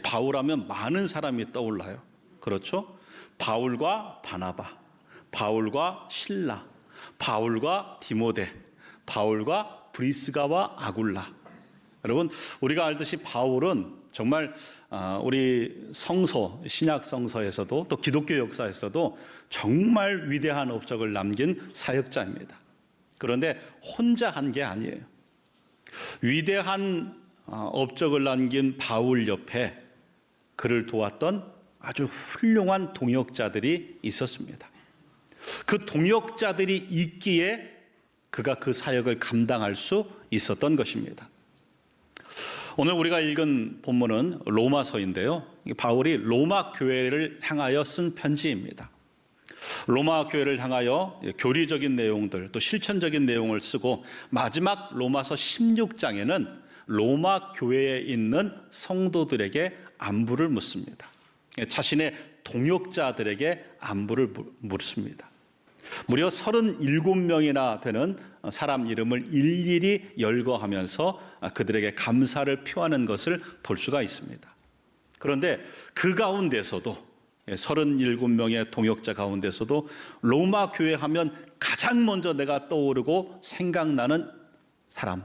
바울하면 많은 사람이 떠올라요. 그렇죠? 바울과 바나바, 바울과 실라, 바울과 디모데, 바울과 브리스가와 아굴라. 여러분, 우리가 알듯이 바울은 정말 우리 성서, 신약 성서에서도 또 기독교 역사에서도 정말 위대한 업적을 남긴 사역자입니다. 그런데 혼자 한 게 아니에요. 위대한 업적을 남긴 바울 옆에 그를 도왔던 아주 훌륭한 동역자들이 있었습니다. 그 동역자들이 있기에 그가 그 사역을 감당할 수 있었던 것입니다. 오늘 우리가 읽은 본문은 로마서인데요. 바울이 로마 교회를 향하여 쓴 편지입니다. 로마 교회를 향하여 교리적인 내용들, 또 실천적인 내용을 쓰고 마지막 로마서 16장에는 로마 교회에 있는 성도들에게 안부를 묻습니다. 자신의 동역자들에게 안부를 묻습니다. 무려 37명이나 되는 사람 이름을 일일이 열거하면서 그들에게 감사를 표하는 것을 볼 수가 있습니다. 그런데 그 가운데서도 37명의 동역자 가운데서도 로마 교회 하면 가장 먼저 내가 떠오르고 생각나는 사람,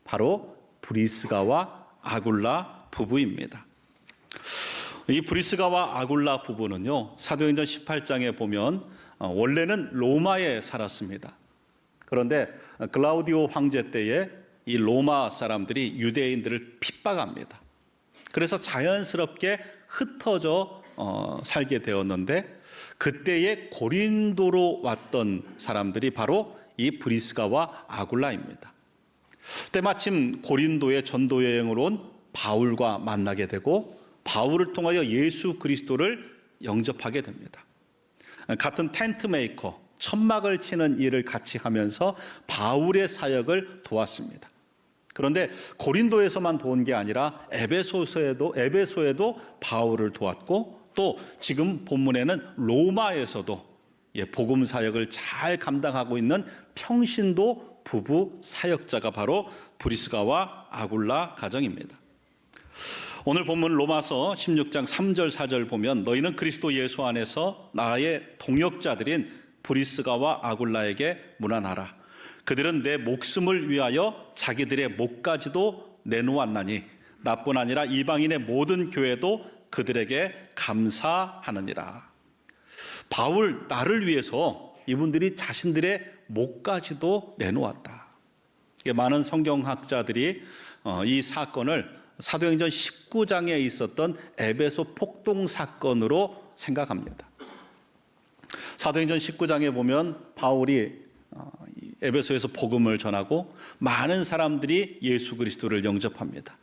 바로 브리스가와 아굴라 부부입니다. 이 브리스가와 아굴라 부부는요, 사도행전 18장에 보면 원래는 로마에 살았습니다. 그런데 글라우디오 황제 때에 이 로마 사람들이 유대인들을 핍박합니다. 그래서 자연스럽게 흩어져 살게 되었는데, 그때의 고린도로 왔던 사람들이 바로 이 브리스가와 아굴라입니다. 때마침 고린도에 전도 여행으로 온 바울과 만나게 되고 바울을 통하여 예수 그리스도를 영접하게 됩니다. 같은 텐트 메이커, 천막을 치는 일을 같이 하면서 바울의 사역을 도왔습니다. 그런데 고린도에서만 도운 게 아니라 에베소에도 바울을 도왔고, 또 지금 본문에는 로마에서도 복음 사역을 잘 감당하고 있는 평신도 부부 사역자가 바로 브리스가와 아굴라 가정입니다. 오늘 본문 로마서 16장 3절 4절 보면 너희는 그리스도 예수 안에서 나의 동역자들인 브리스가와 아굴라에게 문안하라. 그들은 내 목숨을 위하여 자기들의 목까지도 내놓았나니 나뿐 아니라 이방인의 모든 교회도 그들에게 감사하느니라. 바울 나를 위해서 이분들이 자신들의 목까지도 내놓았다. 많은 성경학자들이 이 사건을 사도행전 19장에 있었던 에베소 폭동 사건으로 생각합니다. 사도행전 19장에 보면 바울이 에베소에서 복음을 전하고 많은 사람들이 예수 그리스도를 영접합니다.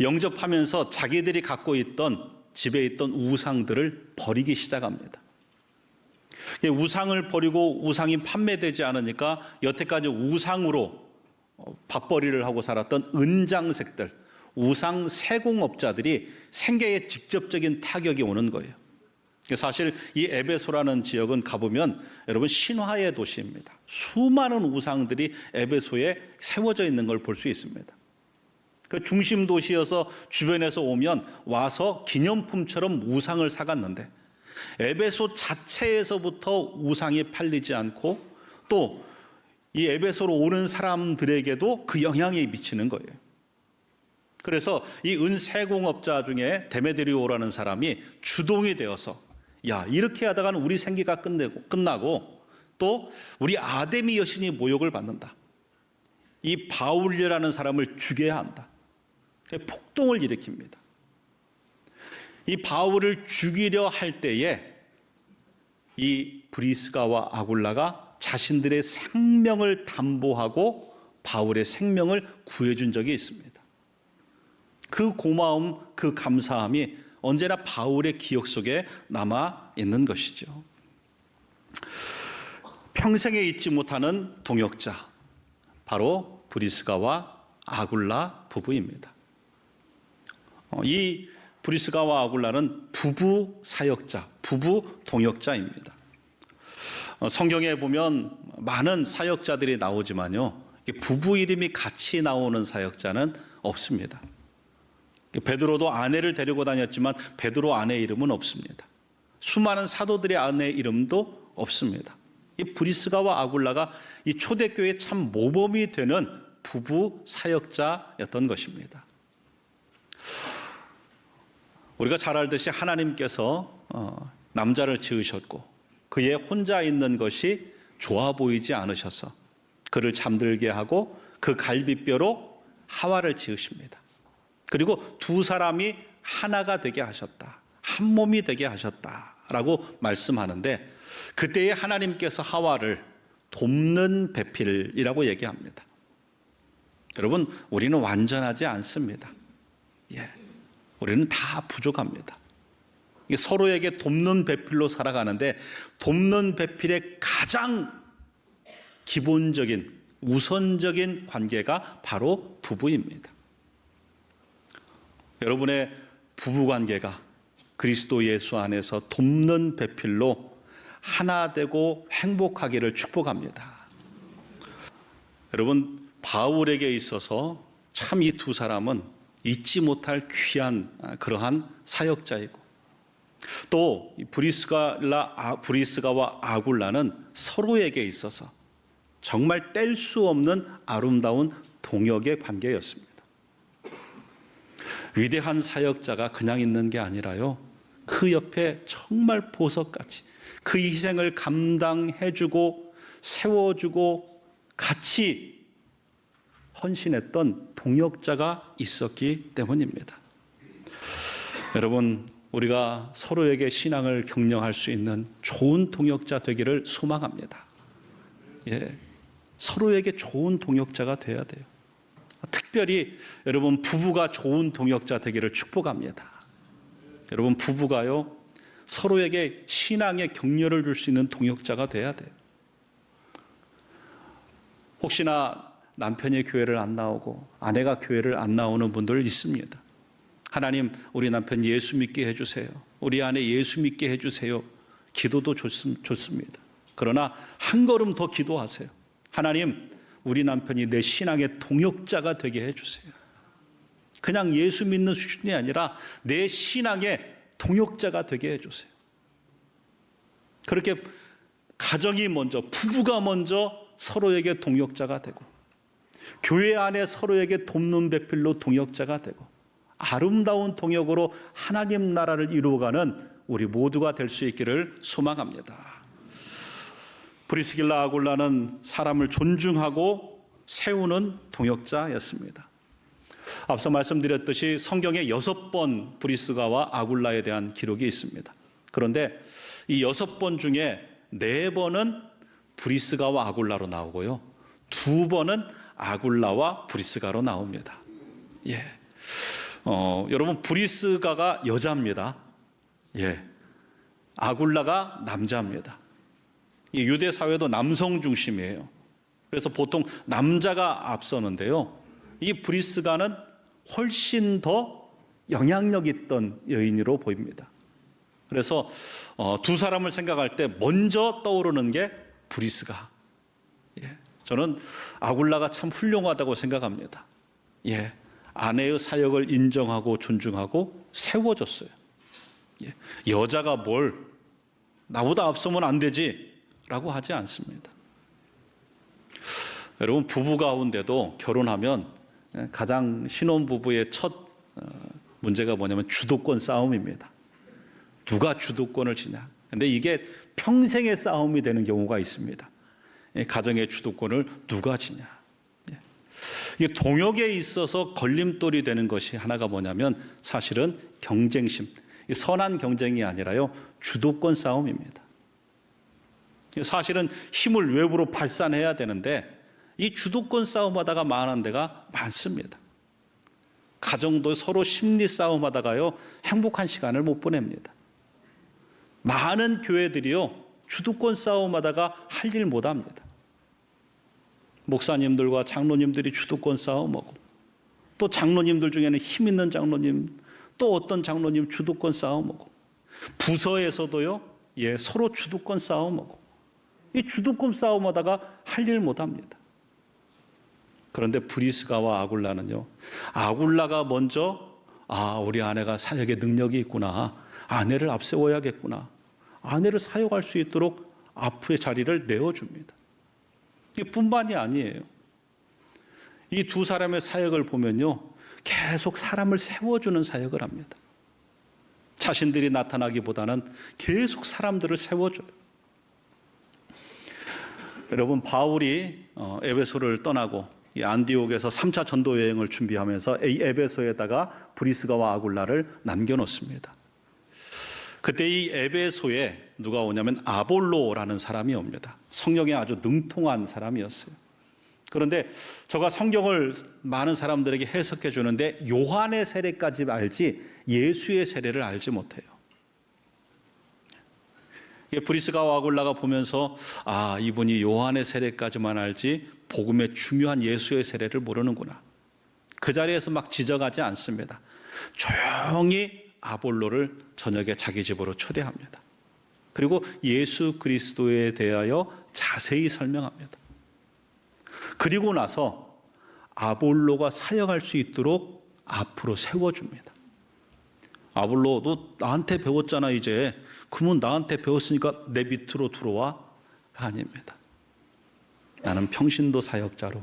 영접하면서 자기들이 갖고 있던 집에 있던 우상들을 버리기 시작합니다. 우상을 버리고 우상이 판매되지 않으니까 여태까지 우상으로 밥벌이를 하고 살았던 은장색들, 우상 세공업자들이 생계에 직접적인 타격이 오는 거예요. 사실 이 에베소라는 지역은 가보면 여러분 신화의 도시입니다. 수많은 우상들이 에베소에 세워져 있는 걸 볼 수 있습니다. 그 중심 도시여서 주변에서 오면 와서 기념품처럼 우상을 사갔는데 에베소 자체에서부터 우상이 팔리지 않고 또 이 에베소로 오는 사람들에게도 그 영향이 미치는 거예요. 그래서 이 은세공업자 중에 데메드리오라는 사람이 주동이 되어서 야, 이렇게 하다가는 우리 생계가 끝나고 또 우리 아데미 여신이 모욕을 받는다. 이 바울이라는 사람을 죽여야 한다. 폭동을 일으킵니다. 이 바울을 죽이려 할 때에 이 브리스가와 아굴라가 자신들의 생명을 담보하고 바울의 생명을 구해준 적이 있습니다. 그 고마움, 그 감사함이 언제나 바울의 기억 속에 남아 있는 것이죠. 평생에 잊지 못하는 동역자, 바로 브리스가와 아굴라 부부입니다. 이 브리스가와 아굴라는 부부 사역자, 부부 동역자입니다. 성경에 보면 많은 사역자들이 나오지만요, 부부 이름이 같이 나오는 사역자는 없습니다. 베드로도 아내를 데리고 다녔지만 베드로 아내 이름은 없습니다. 수많은 사도들의 아내 이름도 없습니다. 이 브리스가와 아굴라가 이 초대교회의 참 모범이 되는 부부 사역자였던 것입니다. 우리가 잘 알듯이 하나님께서 남자를 지으셨고 그의 혼자 있는 것이 좋아 보이지 않으셔서 그를 잠들게 하고 그 갈비뼈로 하와를 지으십니다. 그리고 두 사람이 하나가 되게 하셨다. 한 몸이 되게 하셨다라고 말씀하는데 그때에 하나님께서 하와를 돕는 배필이라고 얘기합니다. 여러분, 우리는 완전하지 않습니다. 우리는 다 부족합니다. 서로에게 돕는 배필로 살아가는데 돕는 배필의 가장 기본적인 우선적인 관계가 바로 부부입니다. 여러분의 부부 관계가 그리스도 예수 안에서 돕는 배필로 하나 되고 행복하기를 축복합니다. 여러분, 바울에게 있어서 참 이 두 사람은 잊지 못할 귀한 그러한 사역자이고 또 브리스가와 아굴라는 서로에게 있어서 정말 뗄 수 없는 아름다운 동역의 관계였습니다. 위대한 사역자가 그냥 있는 게 아니라요, 그 옆에 정말 보석같이 그 희생을 감당해주고 세워주고 같이 헌신했던 동역자가 있었기 때문입니다. 여러분, 우리가 서로에게 신앙을 격려할 수 있는 좋은 동역자 되기를 소망합니다. 서로에게 좋은 동역자가 돼야 돼요. 특별히 여러분 부부가 좋은 동역자 되기를 축복합니다. 여러분 부부가요, 서로에게 신앙의 격려를 줄 수 있는 동역자가 돼야 돼요. 혹시나 남편이 교회를 안 나오고 아내가 교회를 안 나오는 분들 있습니다. 하나님, 우리 남편 예수 믿게 해주세요. 우리 아내 예수 믿게 해주세요. 기도도 좋습니다. 그러나 한 걸음 더 기도하세요. 하나님, 우리 남편이 내 신앙의 동역자가 되게 해주세요. 그냥 예수 믿는 수준이 아니라 내 신앙의 동역자가 되게 해주세요. 그렇게 가정이 먼저, 부부가 먼저 서로에게 동역자가 되고 교회 안에 서로에게 돕는 배필로 동역자가 되고 아름다운 동역으로 하나님 나라를 이루어가는 우리 모두가 될 수 있기를 소망합니다. 브리스길라 아굴라는 사람을 존중하고 세우는 동역자였습니다. 앞서 말씀드렸듯이 성경에 6번 브리스가와 아굴라에 대한 기록이 있습니다. 그런데 이 6번 중에 4번은 브리스가와 아굴라로 나오고요, 2번은 아굴라와 브리스가로 나옵니다. 여러분, 브리스가가 여자입니다. 아굴라가 남자입니다. 이 유대 사회도 남성 중심이에요. 그래서 보통 남자가 앞서는데요, 이 브리스가는 훨씬 더 영향력 있던 여인으로 보입니다. 그래서 두 사람을 생각할 때 먼저 떠오르는 게 브리스가. 저는 아굴라가 참 훌륭하다고 생각합니다. 아내의 사역을 인정하고 존중하고 세워줬어요. 여자가 뭘 나보다 앞서면 안 되지 라고 하지 않습니다. 여러분, 부부 가운데도 결혼하면 가장 신혼부부의 첫 문제가 뭐냐면 주도권 싸움입니다. 누가 주도권을 지냐. 근데 이게 평생의 싸움이 되는 경우가 있습니다. 가정의 주도권을 누가 지냐. 이게 동역에 있어서 걸림돌이 되는 것이 하나가 뭐냐면 사실은 경쟁심, 선한 경쟁이 아니라요, 주도권 싸움입니다. 사실은 힘을 외부로 발산해야 되는데 이 주도권 싸움하다가 망하는 데가 많습니다. 가정도 서로 심리 싸움하다가요, 행복한 시간을 못 보냅니다. 많은 교회들이요, 주도권 싸움하다가 할 일 못합니다. 목사님들과 장로님들이 주도권 싸움하고 또 장로님들 중에는 힘 있는 장로님, 또 어떤 장로님 주도권 싸움하고 부서에서도요, 서로 주도권 싸움하고 이 주도권 싸움하다가 할 일 못합니다. 그런데 브리스가와 아굴라는요, 아굴라가 먼저 우리 아내가 사역에 능력이 있구나. 아내를 앞세워야겠구나. 아내를 사역할 수 있도록 앞의 자리를 내어줍니다. 이뿐만이 아니에요. 이 두 사람의 사역을 보면요, 계속 사람을 세워주는 사역을 합니다. 자신들이 나타나기보다는 계속 사람들을 세워줘요. 여러분, 바울이 에베소를 떠나고 이 안디옥에서 3차 전도 여행을 준비하면서 이 에베소에다가 브리스가와 아굴라를 남겨놓습니다. 그때 이 에베소에 누가 오냐면 아볼로라는 사람이 옵니다. 성경에 아주 능통한 사람이었어요. 그런데 저가 성경을 많은 사람들에게 해석해 주는데 요한의 세례까지 알지 예수의 세례를 알지 못해요. 브리스가와 아굴라가 보면서 이분이 요한의 세례까지만 알지 복음의 중요한 예수의 세례를 모르는구나. 그 자리에서 막 지적하지 않습니다. 조용히 아볼로를 저녁에 자기 집으로 초대합니다. 그리고 예수 그리스도에 대하여 자세히 설명합니다. 그리고 나서 아볼로가 사역할 수 있도록 앞으로 세워줍니다. 아볼로, 너 나한테 배웠잖아 이제. 그러면 나한테 배웠으니까 내 밑으로 들어와? 아닙니다. 나는 평신도 사역자로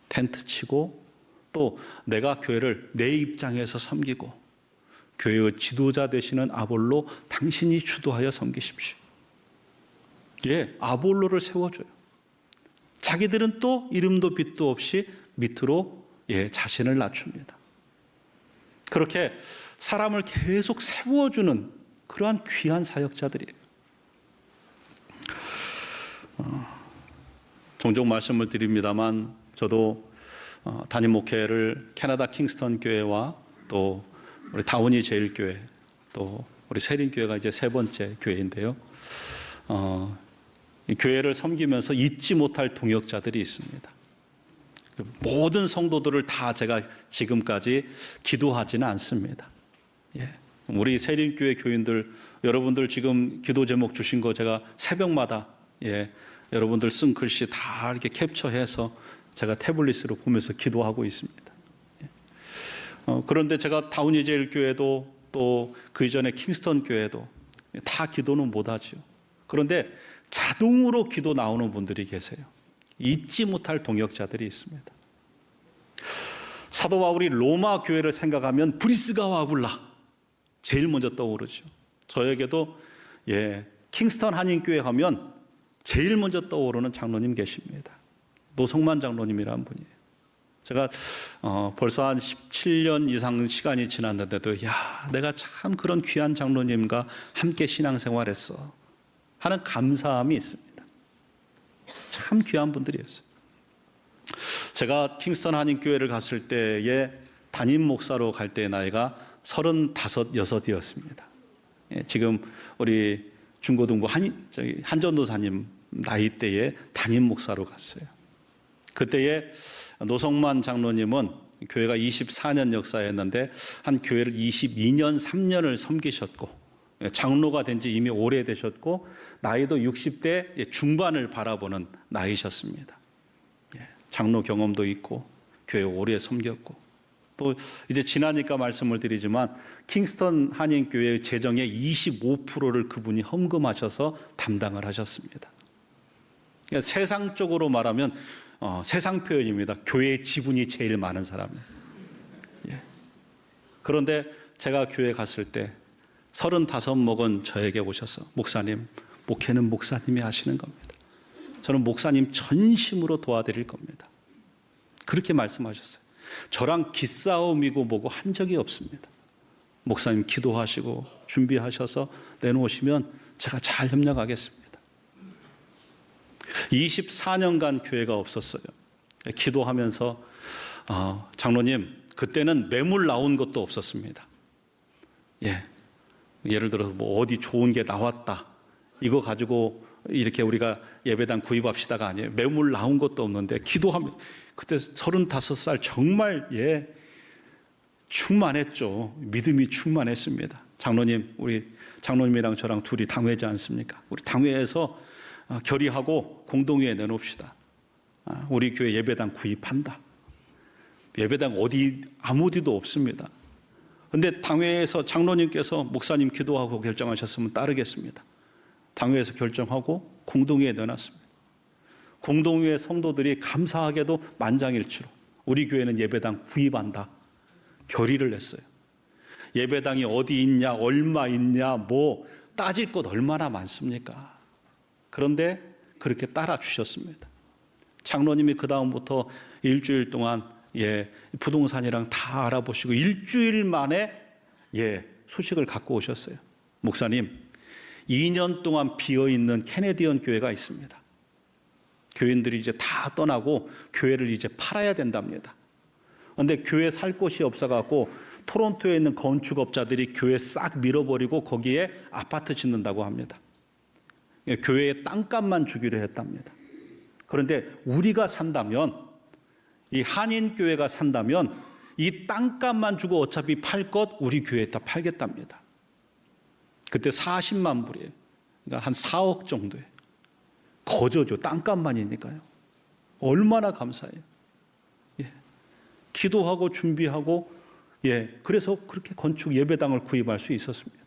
텐트 치고 또 내가 교회를 내 입장에서 섬기고 교회의 지도자 되시는 아볼로, 당신이 주도하여 섬기십시오. 아볼로를 세워줘요. 자기들은 또 이름도 빛도 없이 밑으로 자신을 낮춥니다. 그렇게 사람을 계속 세워주는 그러한 귀한 사역자들이에요. 종종 말씀을 드립니다만 저도 담임 목회를 캐나다 킹스턴 교회와 또 우리 다운이 제일교회 또 우리 세린교회가 이제 세 번째 교회인데요. 이 교회를 섬기면서 잊지 못할 동역자들이 있습니다. 모든 성도들을 다 제가 지금까지 기도하지는 않습니다. 우리 세린교회 교인들, 여러분들 지금 기도 제목 주신 거 제가 새벽마다 여러분들 쓴 글씨 다 이렇게 캡처해서 제가 태블릿으로 보면서 기도하고 있습니다. 그런데 제가 다운이 제일 교회도 또 그 이전에 킹스턴 교회도 다 기도는 못하죠. 그런데 자동으로 기도 나오는 분들이 계세요. 잊지 못할 동역자들이 있습니다. 사도 바울이 로마 교회를 생각하면 브리스가와 아굴라 제일 먼저 떠오르죠. 저에게도 킹스턴 한인교회 하면 제일 먼저 떠오르는 장로님 계십니다. 노성만 장로님이라는 분이에요. 제가 벌써 한 17년 이상 시간이 지났는데도 내가 참 그런 귀한 장로님과 함께 신앙생활했어 하는 감사함이 있습니다. 참 귀한 분들이었어요. 제가 킹스턴 한인교회를 갔을 때에 담임 목사로 갈 때의 나이가 35, 6이었습니다. 지금 우리 중고등부 한전도사님 나이대에 담임 목사로 갔어요. 그때에 노성만 장로님은 교회가 24년 역사였는데 한 교회를 22년, 3년을 섬기셨고 장로가 된 지 이미 오래되셨고 나이도 60대 중반을 바라보는 나이셨습니다. 장로 경험도 있고 교회 오래 섬겼고 또 이제 지나니까 말씀을 드리지만 킹스턴 한인교회의 재정의 25%를 그분이 헌금하셔서 담당을 하셨습니다. 그러니까 세상적으로 말하면 세상 표현입니다. 교회 지분이 제일 많은 사람이에요. 그런데 제가 교회 갔을 때 35 먹은 저에게 오셔서 목사님, 목회는 목사님이 하시는 겁니다. 저는 목사님 전심으로 도와드릴 겁니다. 그렇게 말씀하셨어요. 저랑 기싸움이고 뭐고 한 적이 없습니다. 목사님 기도하시고 준비하셔서 내놓으시면 제가 잘 협력하겠습니다. 24년간 교회가 없었어요. 기도하면서 장로님, 그때는 매물 나온 것도 없었습니다. 예를 들어서 뭐 어디 좋은 게 나왔다, 이거 가지고 이렇게 우리가 예배당 구입합시다가 아니에요. 매물 나온 것도 없는데 기도하면, 그때 35살 정말 충만했죠. 믿음이 충만했습니다. 장로님, 우리 장로님이랑 저랑 둘이 당회지 않습니까? 우리 당회에서 결의하고 공동회에 내놓읍시다. 우리 교회 예배당 구입한다. 예배당 아무 어디도 없습니다. 근데 당회에서 장로님께서 목사님 기도하고 결정하셨으면 따르겠습니다. 당회에서 결정하고 공동회에 넣어놨습니다. 공동회의 성도들이 감사하게도 만장일치로 우리 교회는 예배당 구입한다 결의를 했어요. 예배당이 어디 있냐, 얼마 있냐, 뭐 따질 것 얼마나 많습니까? 그런데 그렇게 따라 주셨습니다. 장로님이 그 다음부터 일주일 동안 부동산이랑 다 알아보시고 일주일 만에 소식을 갖고 오셨어요. 목사님, 2년 동안 비어있는 캐네디언 교회가 있습니다. 교인들이 이제 다 떠나고 교회를 이제 팔아야 된답니다. 그런데 교회 살 곳이 없어갖고 토론토에 있는 건축업자들이 교회 싹 밀어버리고 거기에 아파트 짓는다고 합니다. 교회의 땅값만 주기로 했답니다. 그런데 우리가 산다면, 이 한인교회가 산다면 이 땅값만 주고 어차피 팔 것 우리 교회에다 팔겠답니다. 그때 40만 불이에요. 그러니까 한 4억 정도예요. 거저죠. 땅값만이니까요. 얼마나 감사해요. 기도하고 준비하고 그래서 그렇게 건축 예배당을 구입할 수 있었습니다.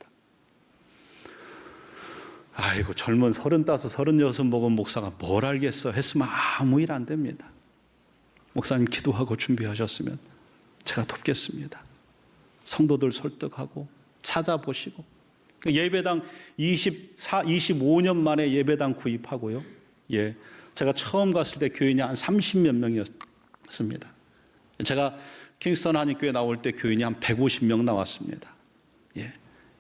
아이고, 젊은 35, 36 먹은 목사가 뭘 알겠어 했으면 아무 일 안 됩니다. 목사님 기도하고 준비하셨으면 제가 돕겠습니다. 성도들 설득하고 찾아보시고 예배당 25년 만에 예배당 구입하고요. 제가 처음 갔을 때 교인이 한 30몇 명이었습니다. 제가 킹스턴 한인교회 나올 때 교인이 한 150명 나왔습니다.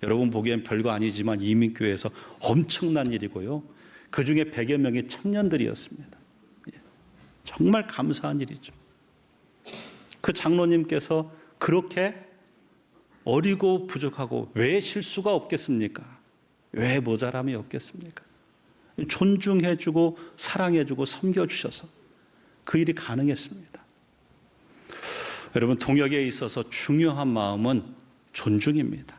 여러분 보기엔 별거 아니지만 이민교회에서 엄청난 일이고요. 그 중에 100여 명이 청년들이었습니다. 정말 감사한 일이죠. 그 장로님께서 그렇게 어리고 부족하고 왜 실수가 없겠습니까? 왜 모자람이 없겠습니까? 존중해주고 사랑해주고 섬겨주셔서 그 일이 가능했습니다. 여러분, 동역에 있어서 중요한 마음은 존중입니다.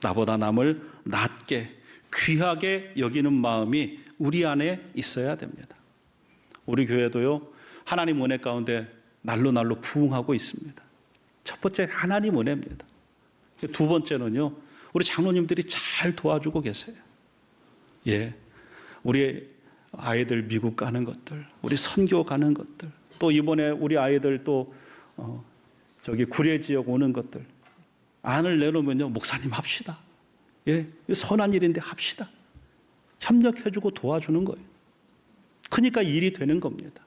나보다 남을 낮게 귀하게 여기는 마음이 우리 안에 있어야 됩니다. 우리 교회도요, 하나님 은혜 가운데 날로 부흥하고 있습니다. 첫 번째 하나님 은혜입니다. 두 번째는요, 우리 장로님들이 잘 도와주고 계세요. 우리 아이들 미국 가는 것들, 우리 선교 가는 것들, 또 이번에 우리 아이들 또 구례 지역 오는 것들 안을 내놓으면요, 목사님 합시다. 선한 일인데 합시다. 협력해주고 도와주는 거예요. 그러니까 일이 되는 겁니다.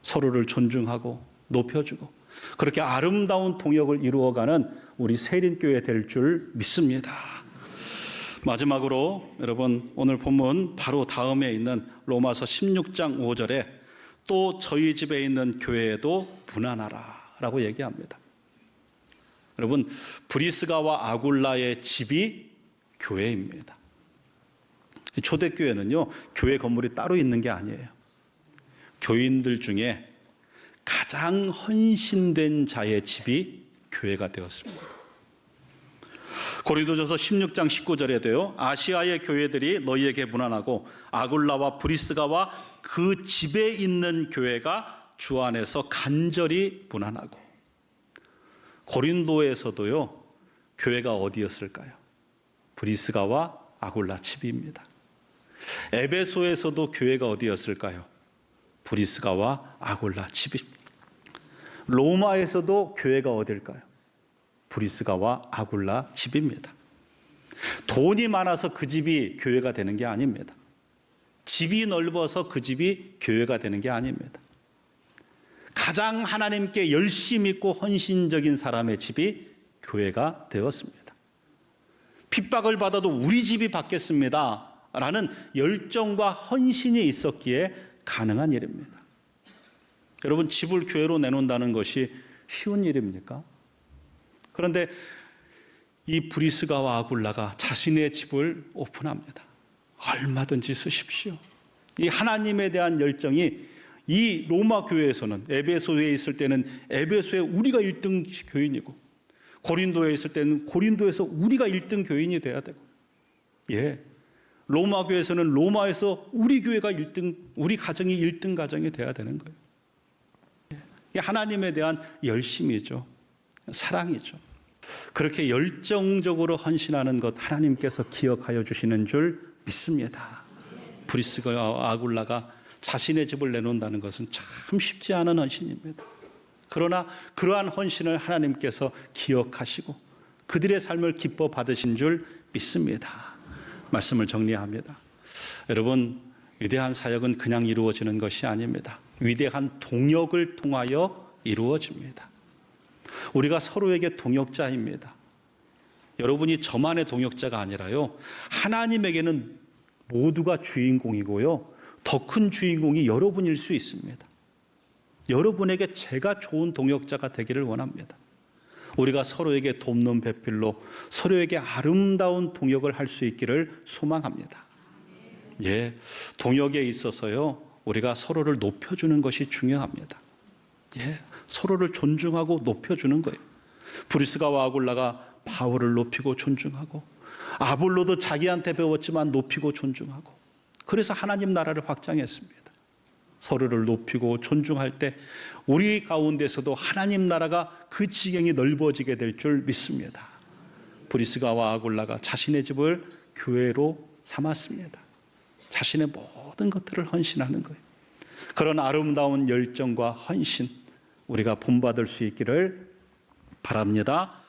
서로를 존중하고 높여주고 그렇게 아름다운 동역을 이루어가는 우리 세린교회 될 줄 믿습니다. 마지막으로 여러분, 오늘 본문 바로 다음에 있는 로마서 16장 5절에 또 저희 집에 있는 교회에도 분한하라 라고 얘기합니다. 여러분, 브리스가와 아굴라의 집이 교회입니다. 초대교회는요, 교회 건물이 따로 있는 게 아니에요. 교인들 중에 가장 헌신된 자의 집이 교회가 되었습니다. 고린도전서 16장 19절에도요, 아시아의 교회들이 너희에게 분한하고 아굴라와 브리스가와 그 집에 있는 교회가 주 안에서 간절히 분한하고. 고린도에서도요, 교회가 어디였을까요? 브리스가와 아굴라 집입니다. 에베소에서도 교회가 어디였을까요? 브리스가와 아굴라 집입니다. 로마에서도 교회가 어딜까요? 브리스가와 아굴라 집입니다. 돈이 많아서 그 집이 교회가 되는 게 아닙니다. 집이 넓어서 그 집이 교회가 되는 게 아닙니다. 가장 하나님께 열심 있고 헌신적인 사람의 집이 교회가 되었습니다. 핍박을 받아도 우리 집이 받겠습니다 라는 열정과 헌신이 있었기에 가능한 일입니다. 여러분, 집을 교회로 내놓는다는 것이 쉬운 일입니까? 그런데 이 브리스가와 아굴라가 자신의 집을 오픈합니다. 얼마든지 쓰십시오. 이 하나님에 대한 열정이 이 로마 교회에서는, 에베소에 있을 때는 에베소에 우리가 1등 교인이고, 고린도에 있을 때는 고린도에서 우리가 1등 교인이 돼야 되고, 로마 교회에서는 로마에서 우리 교회가 1등, 우리 가정이 1등 가정이 돼야 되는 거예요. 이게 하나님에 대한 열심이죠. 사랑이죠. 그렇게 열정적으로 헌신하는 것 하나님께서 기억하여 주시는 줄 믿습니다. 브리스가와 아굴라가 자신의 집을 내놓는다는 것은 참 쉽지 않은 헌신입니다. 그러나 그러한 헌신을 하나님께서 기억하시고 그들의 삶을 기뻐 받으신 줄 믿습니다. 말씀을 정리합니다. 여러분, 위대한 사역은 그냥 이루어지는 것이 아닙니다. 위대한 동역을 통하여 이루어집니다. 우리가 서로에게 동역자입니다. 여러분이 저만의 동역자가 아니라요, 하나님에게는 모두가 주인공이고요, 더 큰 주인공이 여러분일 수 있습니다. 여러분에게 제가 좋은 동역자가 되기를 원합니다. 우리가 서로에게 돕는 배필로 서로에게 아름다운 동역을 할 수 있기를 소망합니다. 예, 동역에 있어서요, 우리가 서로를 높여주는 것이 중요합니다. 예, 서로를 존중하고 높여주는 거예요. 브리스가와 아굴라가 바울을 높이고 존중하고, 아볼로도 자기한테 배웠지만 높이고 존중하고, 그래서 하나님 나라를 확장했습니다. 서로를 높이고 존중할 때 우리 가운데서도 하나님 나라가 그 지경이 넓어지게 될 줄 믿습니다. 브리스가와 아굴라가 자신의 집을 교회로 삼았습니다. 자신의 모든 것들을 헌신하는 거예요. 그런 아름다운 열정과 헌신, 우리가 본받을 수 있기를 바랍니다.